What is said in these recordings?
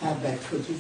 आप बैठो जी।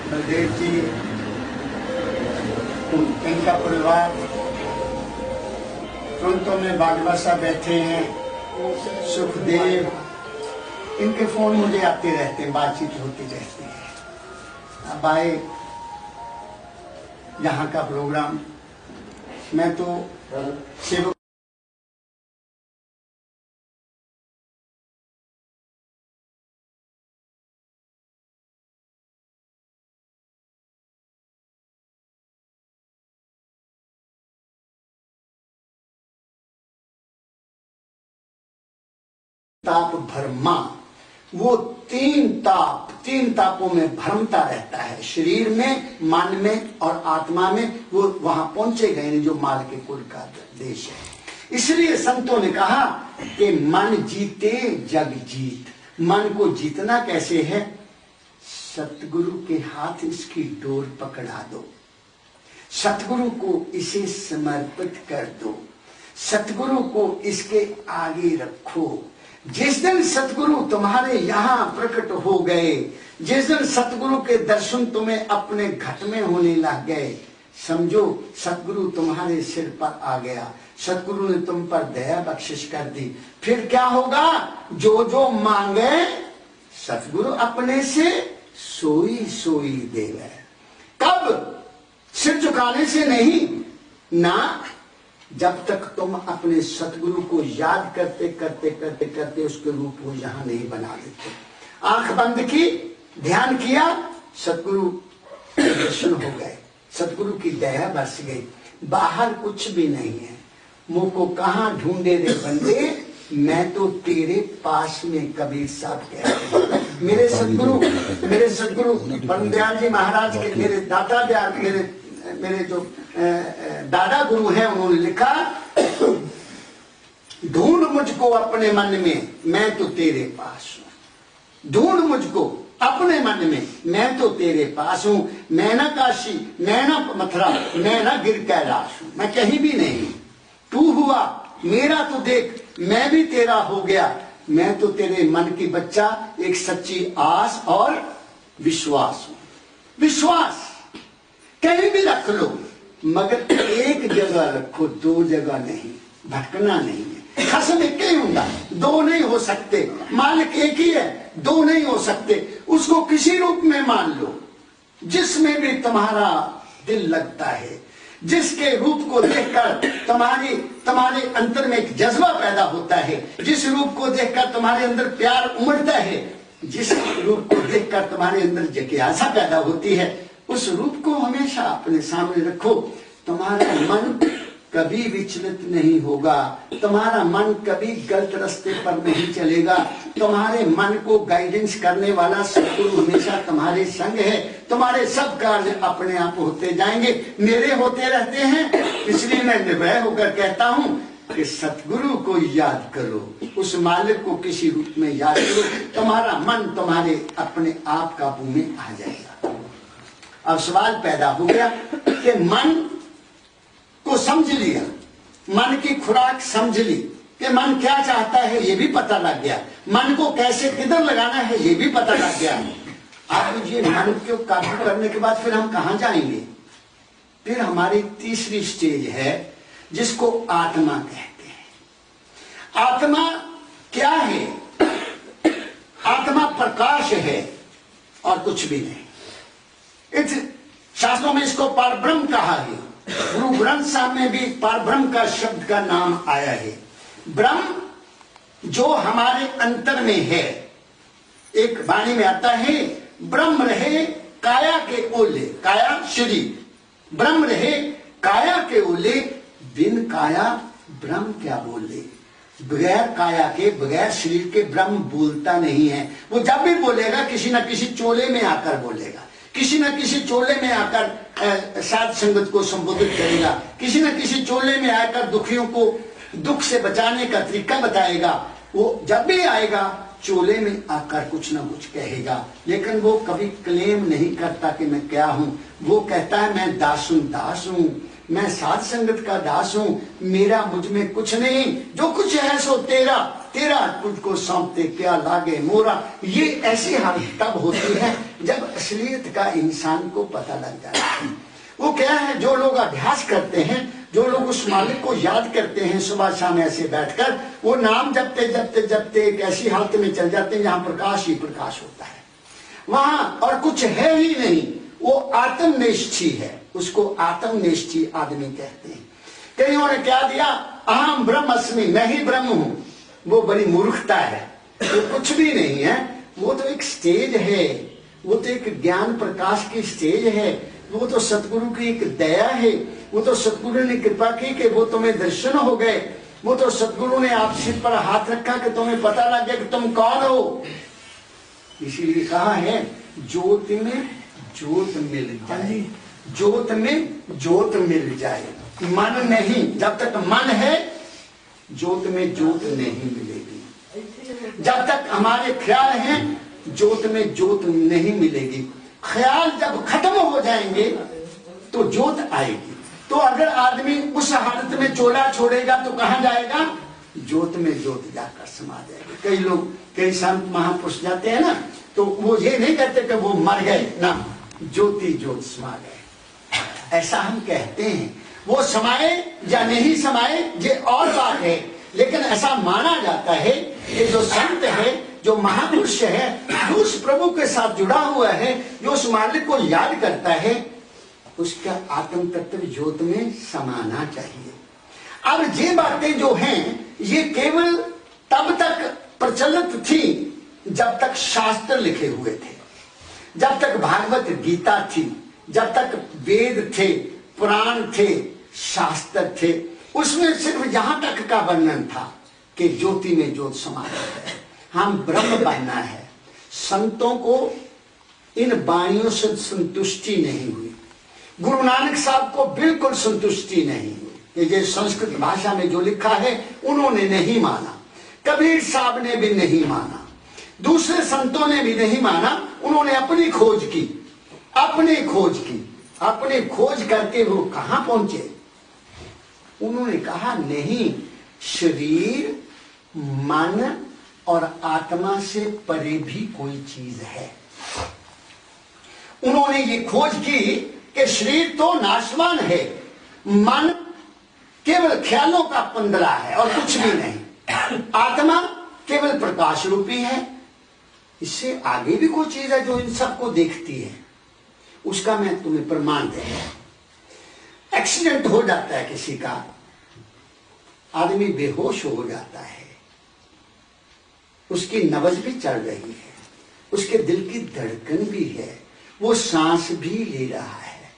बलदेव जी, इनका परिवार टोरंटो में बागवासा बैठे हैं। सुखदेव, इनके फोन मुझे आते रहते हैं, बातचीत होती रहती है। अब आए यहाँ का प्रोग्राम, मैं तो सेवक ताप भरमा, वो तीन तापों में भ्रमता रहता है, शरीर में, मन में और आत्मा में। वो वहां पहुंचे गए जो माल के कुल का देश है। इसलिए संतों ने कहा कि मन जीते जग जीत। मन को जीतना कैसे है? सतगुरु के हाथ इसकी डोर पकड़ा दो, सतगुरु को इसे समर्पित कर दो, सतगुरु को इसके आगे रखो। जिस दिन सतगुरु तुम्हारे यहाँ प्रकट हो गए, जिस दिन सतगुरु के दर्शन तुम्हें अपने घट में होने लग गए, समझो सतगुरु तुम्हारे सिर पर आ गया, सतगुरु ने तुम पर दया बख्शिश कर दी। फिर क्या होगा? जो जो मांगे सतगुरु अपने से सोई सोई देवे। कब? सिर झुकाने से नहीं ना, जब तक तुम अपने सतगुरु को याद करते करते करते करते उसके रूप को यहां नहीं बना देते। आंख बंद की, ध्यान किया, सतगुरु दर्शन हो गए, सतगुरु की दया बरस गई। बाहर कुछ भी नहीं है। मुंह को कहां ढूंढे रे बंदे, मैं तो तेरे पास में, कबीर साहब कहते हैं। मेरे सतगुरु बंदयाल जी महाराज के, मेरे दादा दयाल, मेरे जो दादा गुरु हैं, उन्होंने लिखा, ढूंढ मुझको अपने मन में, मैं तो तेरे पास हूं। ढूंढ मुझको अपने मन में, मैं तो तेरे पास हूं। मैं ना काशी, मैं ना मथुरा, मैं ना गिर कैलाश हूं, मैं कहीं भी नहीं। तू हुआ मेरा तो देख, मैं भी तेरा हो गया। मैं तो तेरे मन की बच्चा, एक सच्ची आस और विश्वास हूं। विश्वास कहीं भी रख लो, मगर एक जगह रखो, दो जगह नहीं। भटकना नहीं है। खसम एक ही होगा, दो नहीं हो सकते। मालिक एक ही है, दो नहीं हो सकते। उसको किसी रूप में मान लो, जिसमें भी तुम्हारा दिल लगता है, जिसके रूप को देखकर तुम्हारे अंतर में एक जज्बा पैदा होता है, जिस रूप को देखकर तुम्हारे अंदर प्यार उमड़ता है, जिस रूप को देखकर तुम्हारे अंदर जिज्ञासा पैदा होती है, उस रूप को हमेशा अपने सामने रखो। तुम्हारा मन कभी विचलित नहीं होगा, तुम्हारा मन कभी गलत रास्ते पर नहीं चलेगा। तुम्हारे मन को गाइडेंस करने वाला सतगुरु हमेशा तुम्हारे संग है। तुम्हारे सब कार्य अपने आप होते जाएंगे, मेरे होते रहते हैं। इसलिए मैं निर्भय होकर कहता हूं कि सतगुरु को याद करो, उस मालिक को किसी रूप में याद करो, तुम्हारा मन तुम्हारे अपने आप काबू में आ जाएगा। अब सवाल पैदा हो गया कि मन को समझ लिया, मन की खुराक समझ ली कि मन क्या चाहता है, ये भी पता लग गया। मन को कैसे किधर लगाना है, ये भी पता लग गया। अब ये मन को काबू करने के बाद फिर हम कहां जाएंगे? फिर हमारी तीसरी स्टेज है, जिसको आत्मा कहते हैं। आत्मा क्या है? आत्मा प्रकाश है और कुछ भी नहीं। इस शास्त्रों में इसको परब्रह्म कहा है। गुरु ग्रंथ साहब में भी परब्रह्म का शब्द का नाम आया है। ब्रह्म जो हमारे अंतर में है, एक वाणी में आता है, ब्रह्म रहे काया के ओले, काया शरीर, ब्रह्म रहे काया के ओले, बिन काया ब्रह्म क्या बोले। बगैर काया के, बगैर शरीर के ब्रह्म बोलता नहीं है। वो जब भी बोलेगा किसी न किसी चोले में आकर बोलेगा, किसी न किसी चोले में आकर साध संगत को संबोधित करेगा, किसी न किसी चोले में आकर दुखियों को दुख से बचाने का तरीका बताएगा। वो जब भी आएगा चोले में आकर कुछ ना कुछ कहेगा, लेकिन वो कभी क्लेम नहीं करता कि मैं क्या हूं। वो कहता है मैं दास हूं, मैं साध संगत का दास हूं, मेरा मुझ में कुछ नहीं, जो कुछ है सो तेरा, तेरा तुझको सौंपते क्या लागे मोरा। ये ऐसी हालत तब होती है जब असलियत का इंसान को पता लग जाता है। वो क्या है, जो लोग अभ्यास करते हैं, जो लोग उस मालिक को याद करते हैं सुबह शाम ऐसे बैठकर, वो नाम जपते जपते जपते एक ऐसी हालत में चल जाते हैं जहां प्रकाश ही प्रकाश होता है, वहां और कुछ है ही नहीं। वो आत्मनिष्ठी है, उसको आत्मनिष्ठी आदमी कहते हैं। कईयों ने क्या दिया, अहम ब्रह्मस्मि, मैं ही ब्रह्म हूं। वो बड़ी मूर्खता है, वो कुछ भी नहीं है। वो तो एक स्टेज है, वो तो एक ज्ञान प्रकाश की स्टेज है, वो तो सतगुरु की एक दया है, वो तो सतगुरु ने कृपा की कि वो तुम्हें दर्शन हो गए, वो तो सतगुरु ने आप सिर पर हाथ रखा कि तुम्हें पता लग गया कि तुम कौन हो। इसीलिए कहा है ज्योत में ज्योत मिल जाए, ज्योत में ज्योत मिल जाए। मन नहीं, जब तक मन है ज्योत में ज्योत नहीं मिलेगी। जब तक हमारे ख्याल हैं ज्योत में ज्योत नहीं मिलेगी। ख्याल जब खत्म हो जाएंगे तो ज्योत आएगी। तो अगर आदमी उस हालत में चोला छोड़ेगा तो कहां जाएगा, ज्योत में ज्योत जाकर समा जाएगा। कई लोग, कई संत महापुरुष जाते हैं ना, तो वो ये नहीं कहते कि वो मर गए ना, ज्योति ज्योत समा गए, ऐसा हम कहते हैं। वो समाये या नहीं समाये ये और बात है, लेकिन ऐसा माना जाता है कि जो संत है, जो महापुरुष है, जो उस प्रभु के साथ जुड़ा हुआ है, जो उस मालिक को याद करता है, उसका आत्म तत्व ज्योत में समाना चाहिए। अब ये बातें जो हैं ये केवल तब तक प्रचलित थी जब तक शास्त्र लिखे हुए थे, जब तक भागवत गीता थी, जब तक वेद थे, पुराण थे, शास्त्र थे। उसमें सिर्फ यहां तक का वर्णन था कि ज्योति में ज्योत समाना है, हम ब्रह्म बनना है। संतों को इन वाणियों से संतुष्टि नहीं हुई। गुरु नानक साहब को बिल्कुल संतुष्टि नहीं हुई। ये संस्कृत भाषा में जो लिखा है उन्होंने नहीं माना, कबीर साहब ने भी नहीं माना, दूसरे संतों ने भी नहीं माना। उन्होंने अपनी खोज की, अपनी खोज की, अपनी खोज करके वो कहां पहुंचे। उन्होंने कहा नहीं, शरीर, मन और आत्मा से परे भी कोई चीज है। उन्होंने ये खोज की कि शरीर तो नाशवान है, मन केवल ख्यालों का पंदरा है और कुछ भी नहीं, आत्मा केवल प्रकाश रूपी है। इससे आगे भी कोई चीज है जो इन सबको देखती है। उसका मैं तुम्हें प्रमाण दे रहा हूं। एक्सीडेंट हो जाता है किसी का, आदमी बेहोश हो जाता है, उसकी नब्ज भी चल रही है, उसके दिल की धड़कन भी है, वो सांस भी ले रहा है,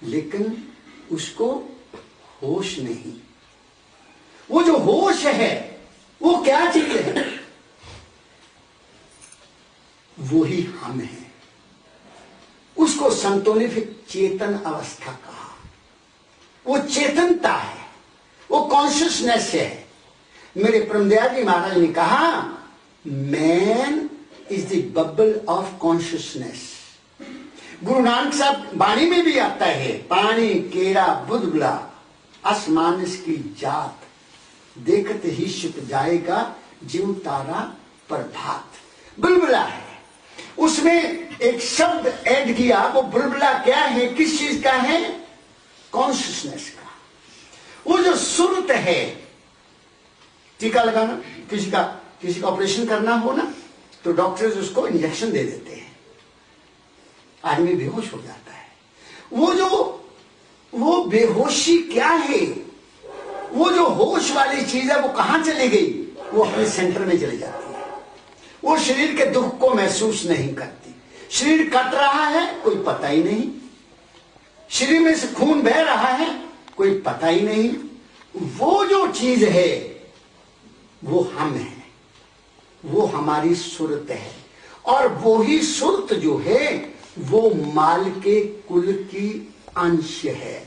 लेकिन उसको होश नहीं। वो जो होश है वो क्या चीज है, वो ही हम हैं। उसको संतों ने फिर चेतन अवस्था कहा। वो चेतनता है, वो कॉन्शियसनेस है। मेरे परमदयाल जी महाराज ने कहा, man is the bubble of consciousness. Guru Nanak साहब वाणी में भी आता है, पानी केरा बुदबुला आसमानस की जात, देखत ही छिप जाएगा जीव तारा प्रभात। बुलबुला है, उसमें एक शब्द ऐड किया। वो बुलबुला क्या है, किस चीज का है, कॉन्शियसनेस का। वो जो सुरत है, टीका लगाना, किसी का ऑपरेशन करना हो ना, तो डॉक्टर्स उसको इंजेक्शन दे देते हैं, आदमी बेहोश हो जाता है। वो बेहोशी क्या है, वो जो होश वाली चीज है वो कहां चली गई, वो अपने सेंटर में चली जाती है। वो शरीर के दुख को महसूस नहीं करती। शरीर कट रहा है, कोई पता ही नहीं। शरीर में से खून बह रहा है, कोई पता ही नहीं। वो जो चीज है वो हम है, वो हमारी सुरत है, और वो ही सुरत जो है वो माल के कुल की अंश है।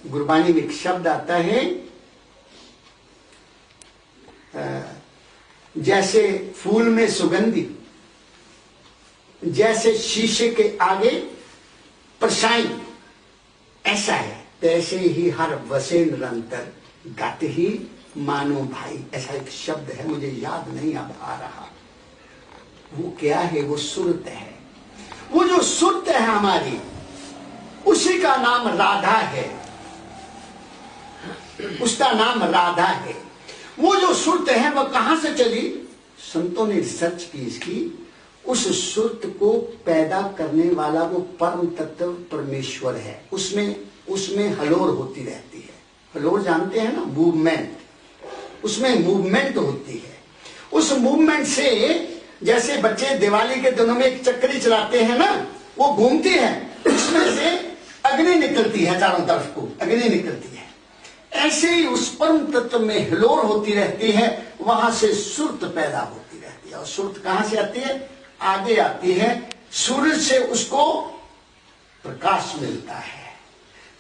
गुरबानी में एक शब्द आता है, जैसे फूल में सुगंधी, जैसे शीशे के आगे परछाई, ऐसा है तैसे ही हर वसे निरंतर गाते ही मानो भाई। ऐसा एक शब्द है, मुझे याद नहीं अब आ रहा। वो क्या है? वो सुरत है। वो जो सुरत है हमारी, उसी का नाम राधा है, उसका नाम राधा है। वो जो सुरत है वह कहां से चली? संतों ने रिसर्च की इसकी। उस सुरत को पैदा करने वाला वो परम तत्व परमेश्वर है। उसमें हलोर होती रहती है। हलोर जानते हैं ना, मूवमेंट। उसमें मूवमेंट होती है। उस मूवमेंट से, जैसे बच्चे दिवाली के दिनों में एक चक्री चलाते हैं ना, वो घूमती है, उसमें से अग्नि निकलती है, चारों तरफ को अग्नि निकलती है। ऐसे ही उस परम तत्व में हिलोर होती रहती है, वहां से सुरत पैदा होती रहती है। और सुरत कहां से आती है? आगे आती है। सूरज से उसको प्रकाश मिलता है,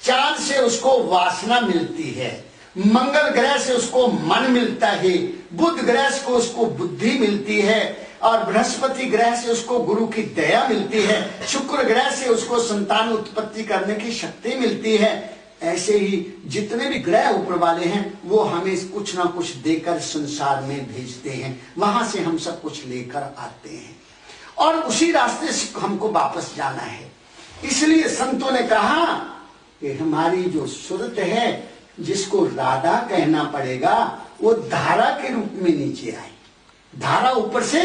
चांद से उसको वासना मिलती है, मंगल ग्रह से उसको मन मिलता है, बुध ग्रह को उसको बुद्धि मिलती है, और बृहस्पति ग्रह से उसको गुरु की दया मिलती है, शुक्र ग्रह से उसको संतान उत्पत्ति करने की शक्ति मिलती है। ऐसे ही जितने भी ग्रह ऊपर वाले हैं वो हमें कुछ ना कुछ देकर संसार में भेजते हैं, वहां से हम सब कुछ लेकर आते हैं, और उसी रास्ते से हमको वापस जाना है। इसलिए संतों ने कहा कि हमारी जो सुरत है, जिसको राधा कहना पड़ेगा, वो धारा के रूप में नीचे आई। धारा ऊपर से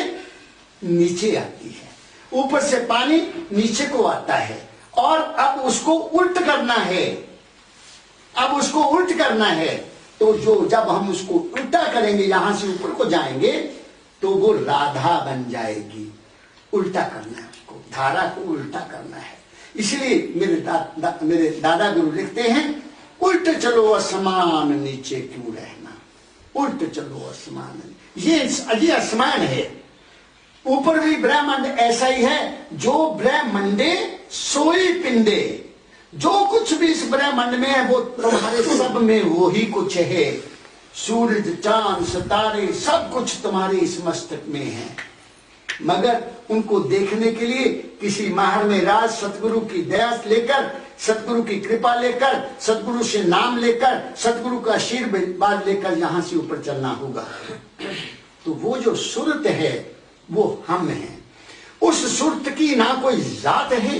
नीचे आती है, ऊपर से पानी नीचे को आता है, और अब उसको उल्ट करना है। अब उसको उल्ट करना है, तो जब हम उसको उल्टा करेंगे, यहां से ऊपर को जाएंगे, तो वो राधा बन जाएगी। उल्टा करना है उसको, धारा को उल्टा करना है। इसलिए मेरे दादा गुरु लिखते हैं, उल्ट चलो असमान नीचे क्यों रहना, उल्ट चलो असमान। ये असमान है, ऊपर भी ब्रह्मांड ऐसा ही है। जो ब्रह्मंडे सोई पिंडे, जो कुछ भी इस ब्रह्मांड में है वो तुम्हारे सब में वो ही कुछ है। सूरज, चांद, सितारे, सब कुछ तुम्हारे इस मस्तक में है, मगर उनको देखने के लिए किसी माहर में राज सतगुरु की दया लेकर, सतगुरु की कृपा लेकर, सतगुरु से नाम लेकर, सतगुरु का आशीर्वाद लेकर यहां से ऊपर चलना होगा। तो वो जो सुरत है वो हम हैं। उस सुरत की ना कोई जात है,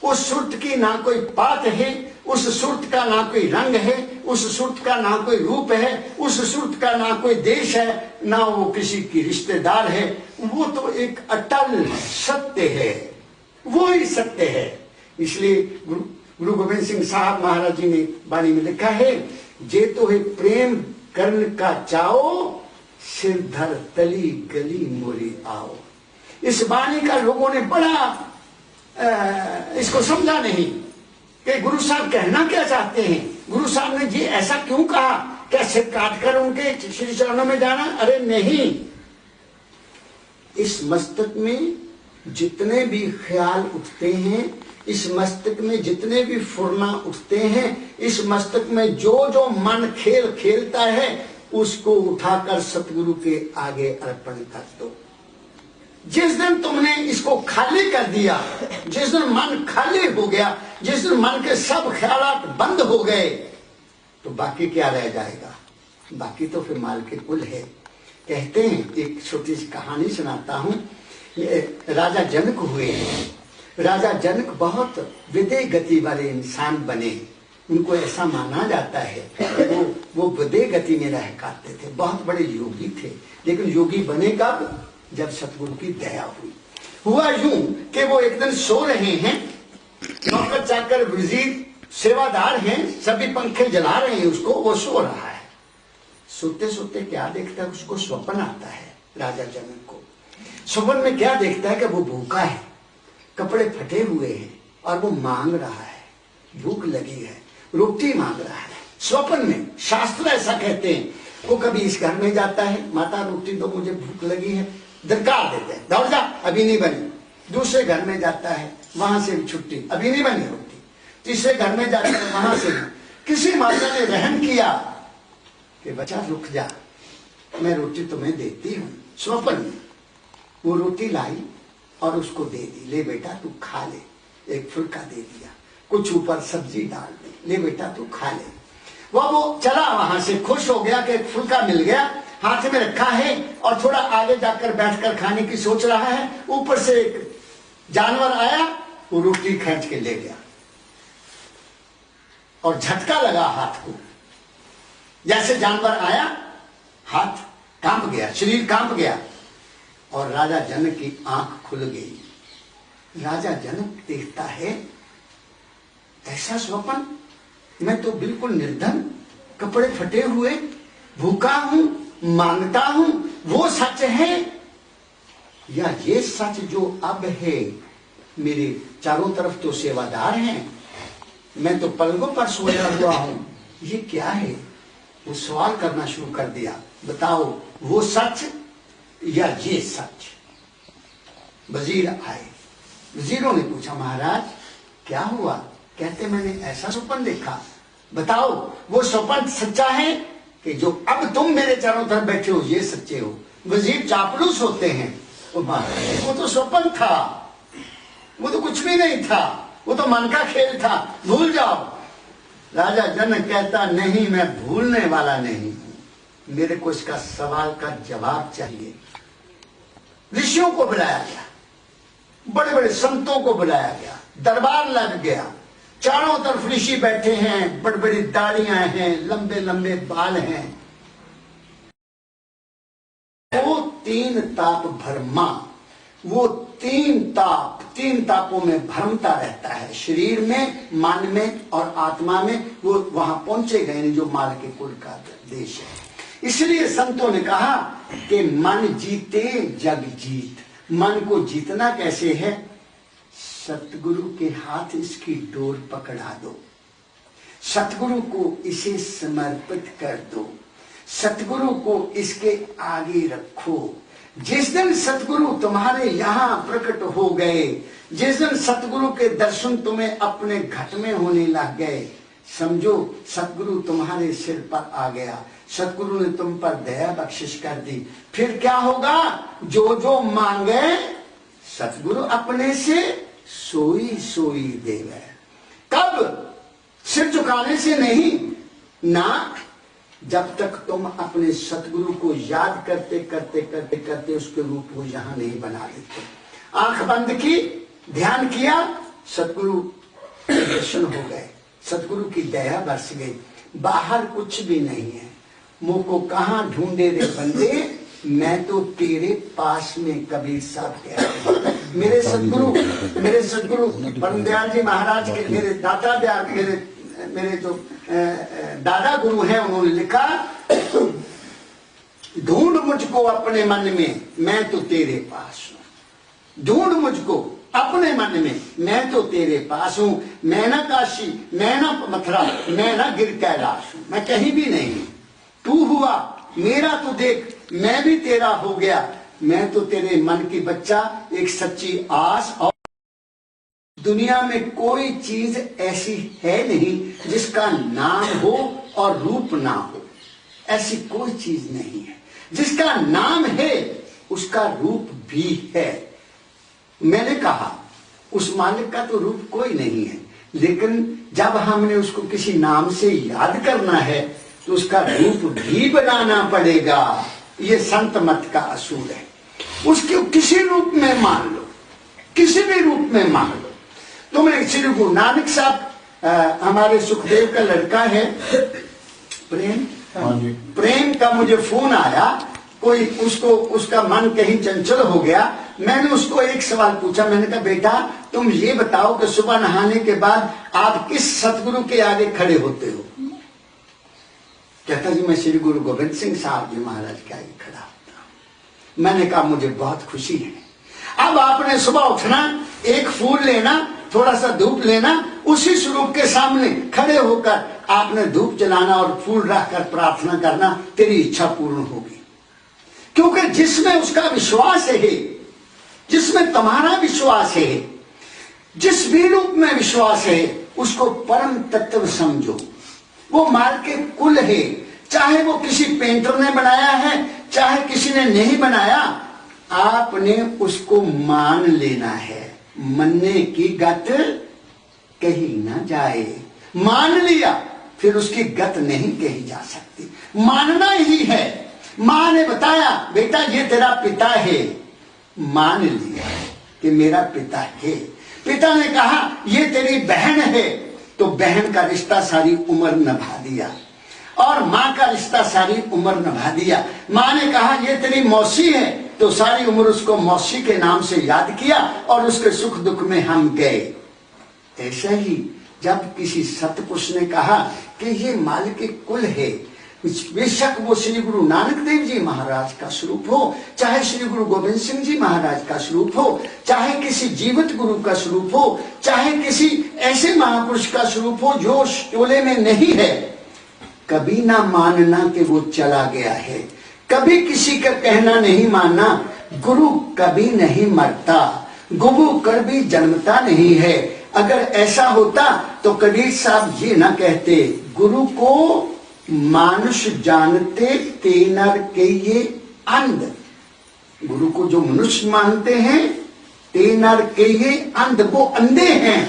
उस सुरत की ना कोई पात है, उस सुरत का ना कोई रंग है, उस सुरत का ना कोई रूप है, उस सुरत का ना कोई देश है, ना वो किसी की रिश्तेदार है। वो तो एक अटल सत्य है, वो ही सत्य है। इसलिए गुरु गोविंद सिंह साहब महाराज जी ने वाणी में लिखा है, जे तो है प्रेम कर्ण का चाओ, सिर धर तली गली मोरी आओ। इस वाणी का लोगों ने बड़ा इसको समझा नहीं कि गुरु साहब कहना क्या चाहते हैं। गुरु साहब ने जी ऐसा क्यों कहा? क्या सिर काट कर उनके श्री चरणों में जाना? अरे नहीं, इस मस्तक में जितने भी ख्याल उठते हैं, इस मस्तक में जितने भी फुरना उठते हैं, इस मस्तक में जो मन खेल खेलता है, उसको उठाकर सतगुरु के आगे अर्पण कर दो। जिस दिन तुमने इसको खाली कर दिया, जिस दिन मन खाली हो गया, जिस दिन मन के सब ख्यालात बंद हो गए, तो बाकी क्या रह जाएगा? बाकी तो फिर माल के कुल है। कहते हैं, एक छोटी सी कहानी सुनाता हूं। राजा जनक हुए हैं। राजा जनक बहुत विदय गति वाले इंसान बने। उनको ऐसा माना जाता है कि वो विदय गति में रह करते थे, बहुत बड़े योगी थे। लेकिन योगी बने कब? जब सतगुरु की दया हुई। हुआ यूं कि वो एक दिन सो रहे हैं, नौकर चाकर वजीर सेवादार हैं, सभी पंखे जला रहे हैं उसको, वो सो रहा है। सोते सोते क्या देखता है, उसको स्वप्न आता है राजा जनक को। स्वप्न में क्या देखता है कि वो भूखा है, कपड़े फटे हुए हैं, और वो मांग रहा है। भूख लगी है, रोटी मांग रहा है स्वप्न में। शास्त्र ऐसा कहते हैं। वो कभी इस घर में जाता है, माता रोटी दो मुझे भूख लगी है, धरकार देते हैं, दौड़ जा अभी नहीं बनी। दूसरे घर में जाता है, वहां से भी छुट्टी, अभी नहीं बनी रोटी। तीसरे घर में जाता है, वहां से भी। किसी माता ने रहम किया कि बच्चा रुक जा, मैं रोटी तुम्हें देती हूं। स्वप्न में वो रोटी लाई और उसको दे दी, ले बेटा तू खा ले। एक फुल्का दे दिया, कुछ ऊपर सब्जी डाल दी, ले बेटा तू खा ले। वो चला वहां से, खुश हो गया कि एक फुल्का मिल गया, हाथ में रखा है और थोड़ा आगे जाकर बैठकर खाने की सोच रहा है। ऊपर से एक जानवर आया, वो रोटी खींच के ले गया और झटका लगा हाथ को। जैसे जानवर आया, हाथ कांप गया, शरीर कांप गया और राजा जनक की आंख खुल गई। राजा जनक देखता है, ऐसा स्वप्न, मैं तो बिल्कुल निर्धन, कपड़े फटे हुए, भूखा हूं, मांगता हूं, वो सच है या ये सच जो अब है? मेरे चारों तरफ तो सेवादार हैं, मैं तो पलंगों पर सोया हुआ हूं, ये क्या है? वो सवाल करना शुरू कर दिया, बताओ वो सच या ये सच? वजीर आए, वजीरों ने पूछा, महाराज क्या हुआ? कहते मैंने ऐसा स्वप्न देखा, बताओ वो स्वप्न सच्चा है कि जो अब तुम मेरे चारों तरफ बैठे हो ये सच्चे हो? वजीर चापलूस होते हैं, वो तो स्वप्न था, वो तो कुछ भी नहीं था, वो तो मन का खेल था, भूल जाओ। राजा जनक कहता, नहीं मैं भूलने वाला नहीं हूं, मेरे को इसका सवाल का जवाब चाहिए। ऋषियों को बुलाया गया, बड़े बड़े संतों को बुलाया गया, दरबार लग गया, चारों तरफ ऋषि बैठे हैं, बड़ी बड़ी दाढ़ियां हैं, लंबे लंबे बाल हैं। वो तीन ताप भरमा, वो तीन तापों में भ्रमता रहता है, शरीर में, मन में और आत्मा में। वो वहां पहुंचे गए जो माल के कुल का देश है। इसलिए संतों ने कहा कि मन जीते जग जीत। मन को जीतना कैसे है? सतगुरु के हाथ इसकी डोर पकड़ा दो, सतगुरु को इसे समर्पित कर दो, सतगुरु को इसके आगे रखो। जिस दिन सतगुरु तुम्हारे यहां प्रकट हो गए, जिस दिन सतगुरु के दर्शन तुम्हें अपने घट में होने लग गए, समझो सतगुरु तुम्हारे सिर पर आ गया, सतगुरु ने तुम पर दया बख्शिश कर दी। फिर क्या होगा? जो जो मांगे सतगुरु अपने से सोई सोई देवे। कब? सिर झुकाने से नहीं ना, जब तक तुम अपने सतगुरु को याद करते करते करते करते उसके रूप को यहां नहीं बना लेते। आंख बंद की, ध्यान किया, सतगुरु दर्शन हो गए, सतगुरु की दया बरस गई। बाहर कुछ भी नहीं है। मुंह को कहां ढूंढे रे बंदे, मैं तो तेरे पास में कबीर साहब कहते हैं। मेरे सतगुरु परमदयाल जी महाराज के, मेरे दाता दयाल, मेरे जो दादा गुरु हैं, उन्होंने लिखा, ढूंढ मुझको अपने मन में, मैं तो तेरे पास हूं। ढूंढ मुझको अपने मन में, मैं तो तेरे पास हूं। मैं ना काशी, मैं ना मथुरा, मैं ना गिर कैलाश हूं, मैं कहीं भी नहीं। तू हुआ मेरा, तू देख मैं भी तेरा हो गया। मैं तो तेरे मन की बच्चा, एक सच्ची आस। और दुनिया में कोई चीज ऐसी है नहीं जिसका नाम हो और रूप ना हो। ऐसी कोई चीज नहीं है। जिसका नाम है उसका रूप भी है। मैंने कहा उस मालिक का तो रूप कोई नहीं है, लेकिन जब हमने उसको किसी नाम से याद करना है तो उसका रूप भी बनाना पड़ेगा। ये संत मत का असूल है। उसके किसी रूप में मान लो, किसी भी रूप में मान लो। तुम्हें श्री गुरु नानक साहब, हमारे सुखदेव का लड़का है प्रेम का मुझे फोन आया, कोई उसका मन कहीं चंचल हो गया। मैंने उसको एक सवाल पूछा, मैंने कहा बेटा तुम ये बताओ कि सुबह नहाने के बाद आप किस सतगुरु के आगे खड़े होते हो? कहता जी मैं श्री गुरु गोविंद सिंह साहब जी महाराज के आगे खड़ा होता हूं। मैंने कहा मुझे बहुत खुशी है। अब आपने सुबह उठना, एक फूल लेना, थोड़ा सा धूप लेना उसी स्वरूप के सामने खड़े होकर आपने धूप जलाना और फूल रखकर प्रार्थना करना, तेरी इच्छा पूर्ण होगी। क्योंकि जिसमें उसका विश्वास है, जिसमें तुम्हारा विश्वास है, जिस भी रूप में विश्वास है, उसको परम तत्व समझो। वो माल के कुल है, चाहे वो किसी पेंटर ने बनाया है, चाहे किसी ने नहीं बनाया, आपने उसको मान लेना है। मनने की गत कही ना जाए, मान लिया फिर उसकी गत नहीं कही जा सकती, मानना ही है। मां ने बताया बेटा ये तेरा पिता है, मान लिया कि मेरा पिता है। पिता ने कहा ये तेरी बहन है, तो बहन का रिश्ता सारी उम्र निभा दिया, और मां का रिश्ता सारी उम्र निभा दिया। मां ने कहा ये तेरी मौसी है, तो सारी उम्र उसको मौसी के नाम से याद किया और उसके सुख दुख में हम गए। ऐसा ही जब किसी सतपुरुष ने कहा कि ये माल के कुल है, बेशक वो श्री गुरु नानक देव जी महाराज का स्वरूप हो, चाहे श्री गुरु गोविंद सिंह जी महाराज का स्वरूप हो, चाहे किसी जीवित गुरु का स्वरूप हो, चाहे किसी ऐसे महापुरुष का स्वरूप हो जो टोले में नहीं है, कभी ना मानना कि वो चला गया है, कभी किसी का कहना नहीं मानना। गुरु कभी नहीं मरता, गुरु कभी जन्मता नहीं है। अगर ऐसा होता तो कबीर साहब ये ना कहते, गुरु को मानुष जानते ते नर के ये अंध। गुरु को जो मनुष्य मानते हैं ते नर के ये अंध, वो अंधे हैं,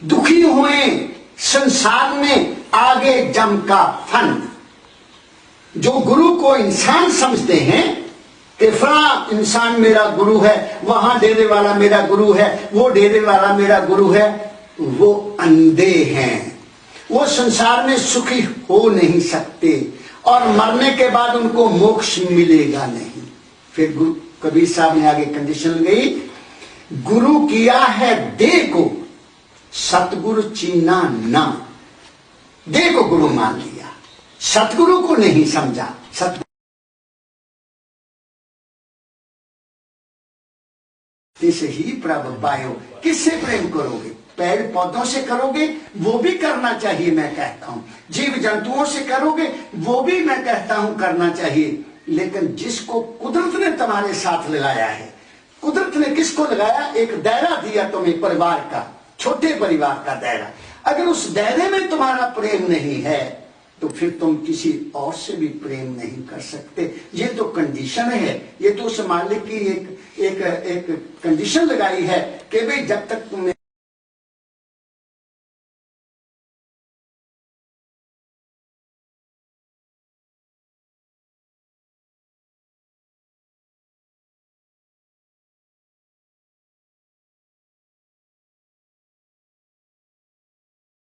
दुखी हुए संसार में आगे जम का फंद। जो गुरु को इंसान समझते हैं कि फला इंसान मेरा गुरु है, वहां डेरे वाला मेरा गुरु है, वो डेरे वाला मेरा गुरु है, वो अंधे हैं। वो संसार में सुखी हो नहीं सकते और मरने के बाद उनको मोक्ष मिलेगा नहीं। फिर गुरु कबीर साहब ने आगे कंडीशन लगाई, गुरु किया है देह को सतगुरु चीना ना। देह को गुरु मान लिया, सतगुरु को नहीं समझा। सतगुरु से ही प्रभु पायो। किससे प्रेम करोगे? पेड़ पौधों से करोगे, वो भी करना चाहिए, मैं कहता हूं। जीव जंतुओं से करोगे, वो भी मैं कहता हूं करना चाहिए। लेकिन जिसको कुदरत ने तुम्हारे साथ लगाया है, कुदरत ने किसको लगाया? एक दायरा दिया तुम्हें परिवार का, छोटे परिवार का दायरा। अगर उस दायरे में तुम्हारा प्रेम नहीं है तो फिर तुम किसी और से भी प्रेम नहीं कर सकते। ये तो कंडीशन है, ये तो उस मालिक की एक कंडीशन लगाई है कि भाई जब तक तुमने